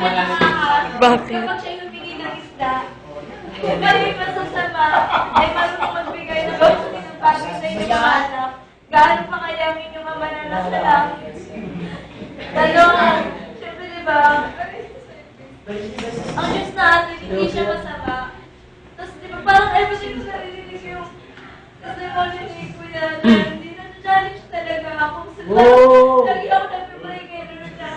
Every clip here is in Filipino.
sabi na Bakit? kapag siya yung humingi ng isda, may masasama, ay marunong magbigay ng gusto ng bagay sa inyong mga anak. Gaano pa kaya ang inyong ama na nasa langit? Tanong, siyempre diba, ang Diyos natin, hindi siya masama. Tapos diba, parang everything ko naririnig yung testimony ni Kuya na hindi na-challenge talaga ako. Kasi parang lagi ako nagpipray kay Lord na,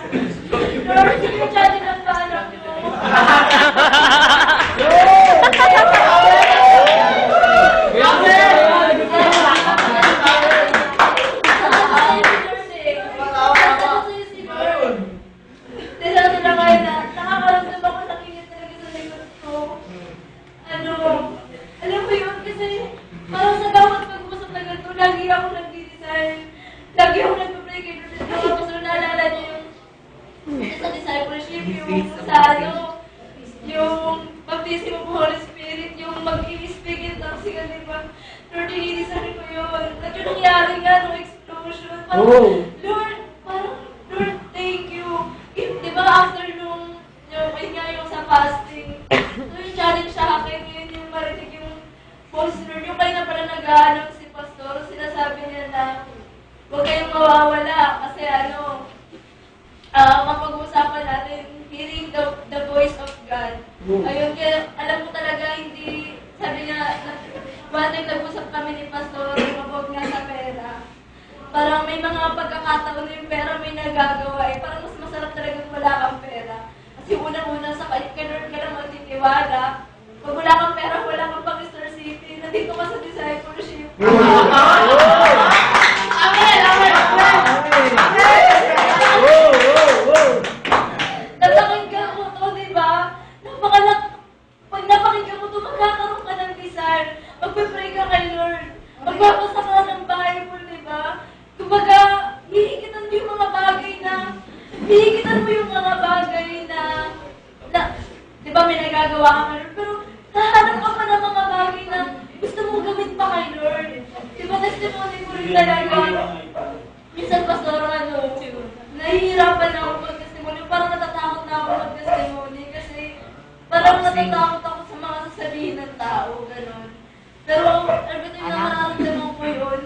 Lord, sige challenge ang paanak mo. Lagi ako nagpa-pray kay Lord. Tapos naalala niyo yung sa discipleship, yung sa yung baptism of Holy Spirit, yung mag-i-speak in tongues, di ba? Lord, hinihisahin ko yun. At yung nangyari nga, no explosion. Parang, Lord, thank you. Di ba after nung yung sa fasting, yung challenge sa akin, yun yung marinig yung voice, Lord, yung kayo na pala nag-aanong si Pastor, sinasabi niya na, huwag kayong mawawala kasi mapag-uusapan natin hearing the voice of God. Ayun, kaya alam mo talaga hindi, sabi niya, one time nag-usap kami ni Pastor, mabog nga sa pera. Parang may mga pagkakataon na yung pera may nagagawa parang mas masarap talaga wala kang pera. Kasi unang-una sa Lord ka lang magtitiwala. Pag wala kang pera, wala kang pang-Star City. Nandito ka sa discipleship. Napakinggan mo to, di ba? Pag napakinggan mo to, magkakaroon ka ng desire. Magpipray ka kay Lord. Magbabasa ka ng Bible, di ba? Kumbaga, hihigitan mo yung mga bagay na, di ba may nagagawa ka kay Lord, pero nahanap ka pa ng mga bagay na gusto mo gawin pa kay Lord. Di ba, testimony ko rin talaga. Minsan, Pastor, nahihirapan na ako mag-testimony. Parang natatakot na ako mag-testimony kasi parang natatakot ako sa mga sasabihin ng tao, gano'n. Pero every time na nararamdaman ko yun,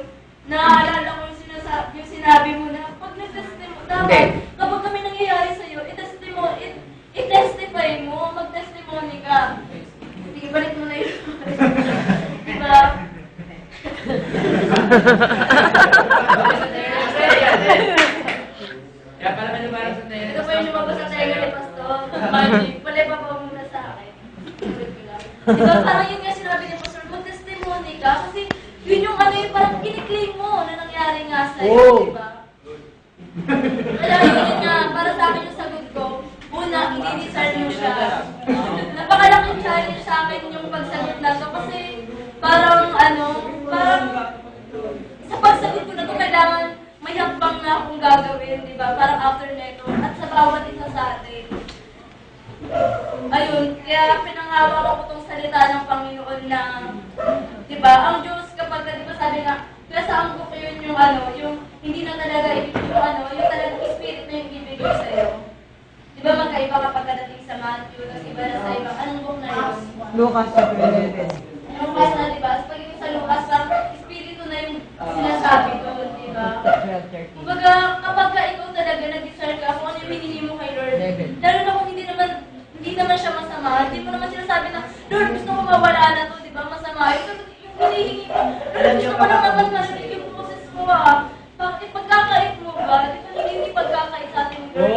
naaalala ko yung sinabi mo na pag nag-testimony, dapat kapag kami nangyayari sa'yo, i-testify mo, mag-testimony ka. Sige, balik mo na yun. Diba? Kaya pala ka lumabas sa tayo. Ito po yung lumabas sa tayo ni Pastor. Magic. Palipa pa muna sa akin. Diba, parang yun nga sinabi ni Pastor, mag-testimony ka kasi yun yung parang kiniklaim mo na nangyari nga sa'yo, diba? Kaya yun nga, para sa akin yung sagot ko, una, i-discern mo siya. Napakalaking challenge sa akin yung pagsagot na to kasi parang sa pagsagot ko na to, kailangan may hakbang na akong gagawin, di ba? Parang after neto, at sa bawat isa sa atin. Ayun, kaya pinanghawak ko itong salita ng Panginoon na, di ba, ang Diyos kapag, di ba sabi nga, lasaan ko yun yung hindi na talaga yung talagang spirit na yung ibigay sa'yo. Di ba magkaiba kapag kadating sa Matthew, tapos iba na sa iba, anong book na yun? Lucas chapter 11. Lucas na, di ba? Pag yung sa Lucas, parang espiritu na yung sinasabi doon, di ba? Kumbaga, kapag ikaw talaga nag-discern ka kung ano yung hinihingi mo kay Lord, lalo na kung hindi naman siya masama, hindi mo naman sinasabi na, Lord, gusto ko mawala na to, di ba? Masama. Yung hinihingi mo, Lord, gusto ko lang naman marinig yung boses mo, Bakit pagkakait mo ba? Di ba hindi pagkakait sa ating Lord?